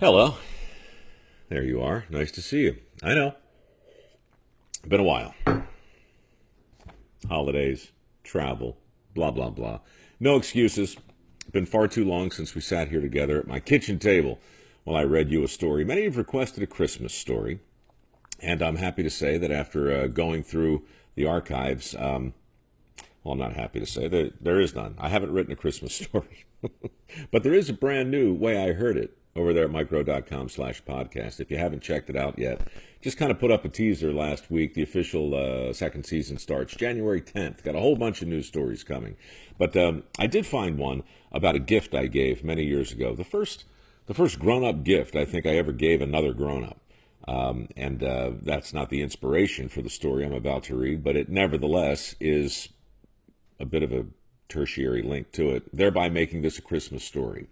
Hello. There you are. Nice to see you. I know. Been a while. Holidays, travel, blah, blah, blah. No excuses. Been far too long since we sat here together at my kitchen table while I read you a story. Many have requested a Christmas story, and I'm happy to say that after going through the archives, well, I'm not happy to say that there is none. I haven't written a Christmas story. But there is a brand new way I heard it over there at mikerowe.com/podcast. If you haven't checked it out yet, just kind of put up a teaser last week. The official second season starts January 10th. Got a whole bunch of news stories coming. But I did find one about a gift I gave many years ago. The first grown-up gift I think I ever gave another grown-up. And that's not the inspiration for the story I'm about to read, but it nevertheless is a bit of a tertiary link to it, thereby making this a Christmas story.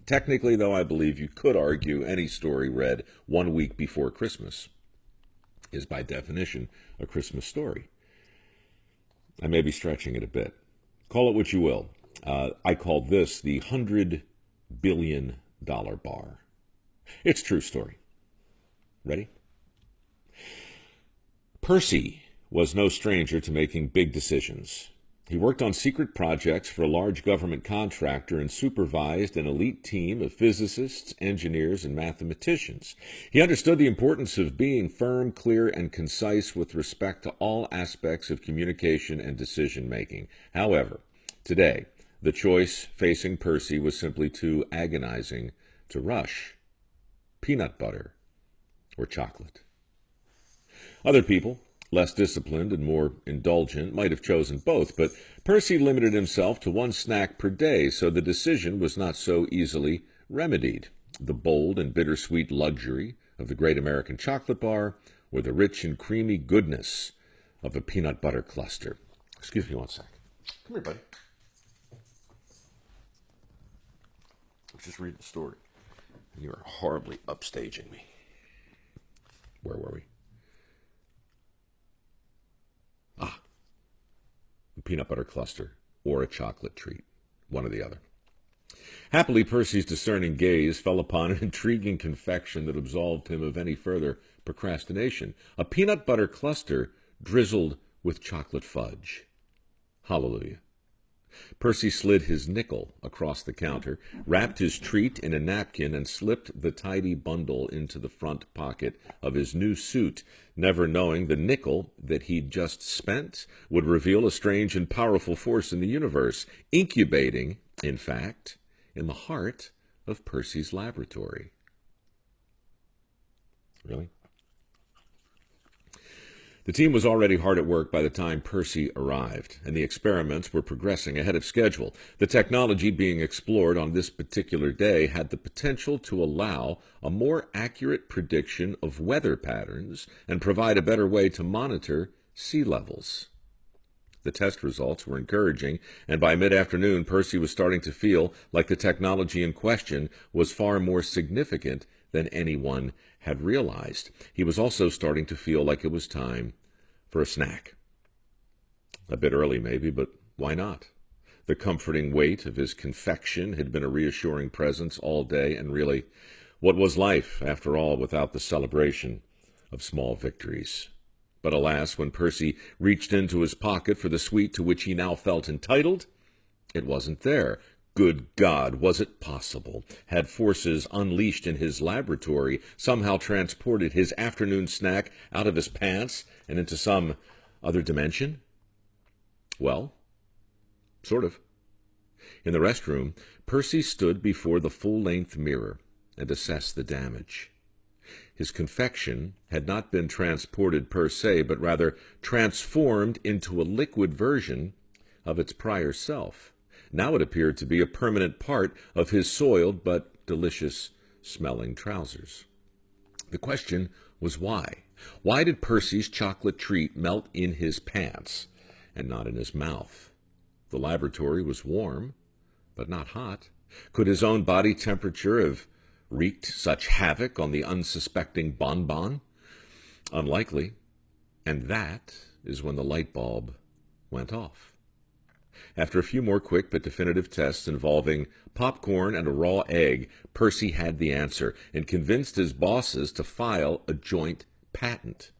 Technically, though, I believe you could argue any story read 1 week before Christmas is by definition a Christmas story. I may be stretching it a bit. Call it what you will. I call this the $100 billion bar. It's a true story. Ready? Percy was no stranger to making big decisions. He worked on secret projects for a large government contractor and supervised an elite team of physicists, engineers, and mathematicians. He understood the importance of being firm, clear, and concise with respect to all aspects of communication and decision-making. However, today, the choice facing Percy was simply too agonizing to rush: peanut butter or chocolate. Other people, less disciplined and more indulgent, might have chosen both, but Percy limited himself to one snack per day, so the decision was not so easily remedied. The bold and bittersweet luxury of the great American chocolate bar, or the rich and creamy goodness of a peanut butter cluster. Excuse me one sec. Come here, buddy. I was just reading the story, and you are horribly upstaging me. Where were we? Peanut butter cluster or a chocolate treat, one or the other. Happily, Percy's discerning gaze fell upon an intriguing confection that absolved him of any further procrastination: a peanut butter cluster drizzled with chocolate fudge. Hallelujah. Percy slid his nickel across the counter, wrapped his treat in a napkin, and slipped the tidy bundle into the front pocket of his new suit, never knowing the nickel that he'd just spent would reveal a strange and powerful force in the universe, incubating, in fact, in the heart of Percy's laboratory. Really? The team was already hard at work by the time Percy arrived, and the experiments were progressing ahead of schedule. The technology being explored on this particular day had the potential to allow a more accurate prediction of weather patterns and provide a better way to monitor sea levels. The test results were encouraging, and by mid-afternoon, Percy was starting to feel like the technology in question was far more significant than anyone had realized. He was also starting to feel like it was time for a snack. A bit early, maybe, but why not? The comforting weight of his confection had been a reassuring presence all day, and really, what was life, after all, without the celebration of small victories? But alas, when Percy reached into his pocket for the sweet to which he now felt entitled, it wasn't there. Good God, was it possible? Had forces unleashed in his laboratory somehow transported his afternoon snack out of his pants and into some other dimension? Well, sort of. In the restroom, Percy stood before the full-length mirror and assessed the damage. His confection had not been transported per se, but rather transformed into a liquid version of its prior self. Now it appeared to be a permanent part of his soiled but delicious-smelling trousers. The question was why? Why did Percy's chocolate treat melt in his pants and not in his mouth? The laboratory was warm, but not hot. Could his own body temperature have wreaked such havoc on the unsuspecting bonbon? Unlikely. And that is when the light bulb went off. After a few more quick but definitive tests involving popcorn and a raw egg, Percy had the answer and convinced his bosses to file a joint patent.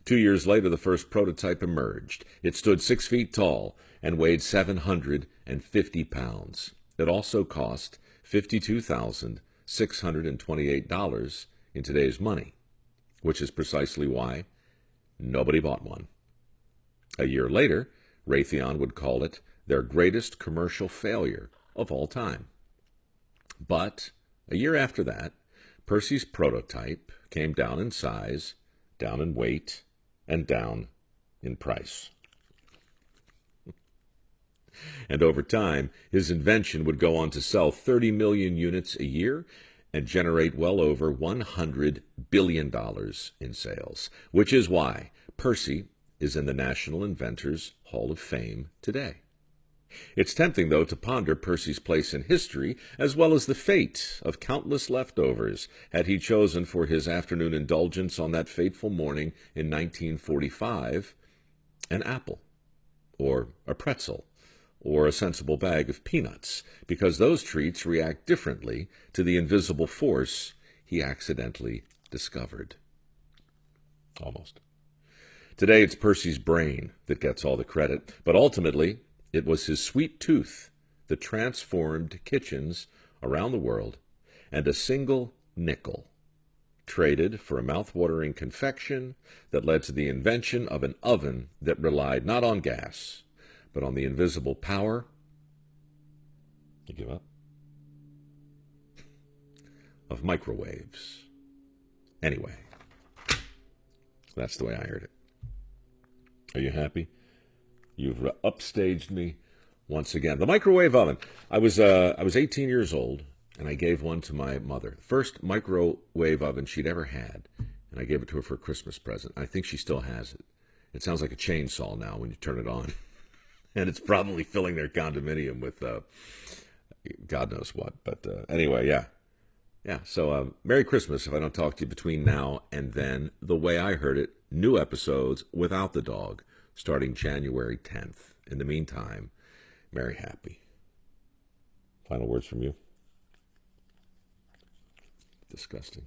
2 years later, the first prototype emerged. It stood 6 feet tall and weighed 750 pounds. It also cost $52,628 in today's money, which is precisely why nobody bought one. A year later, Raytheon would call it their greatest commercial failure of all time. But a year after that, Percy's prototype came down in size, down in weight, and down in price. And over time, his invention would go on to sell 30 million units a year and generate well over $100 billion in sales, which is why Percy is in the National Inventors Hall of Fame today. It's tempting, though, to ponder Percy's place in history, as well as the fate of countless leftovers had he chosen for his afternoon indulgence on that fateful morning in 1945 an apple, or a pretzel, or a sensible bag of peanuts, because those treats react differently to the invisible force he accidentally discovered. Almost. Today, it's Percy's brain that gets all the credit, but ultimately, it was his sweet tooth that transformed kitchens around the world, and a single nickel traded for a mouth-watering confection that led to the invention of an oven that relied not on gas, but on the invisible power. You give up? Of microwaves. Anyway, that's the way I heard it. Are you happy? You've upstaged me once again. The microwave oven. I was 18 years old, and I gave one to my mother. First microwave oven she'd ever had, and I gave it to her for a Christmas present. I think she still has it. It sounds like a chainsaw now when you turn it on. And it's probably filling their condominium with God knows what. But anyway, yeah. Yeah, so Merry Christmas if I don't talk to you between now and then. The way I heard it, new episodes without the dog, starting January 10th. In the meantime, Merry Happy. Final words from you? Disgusting.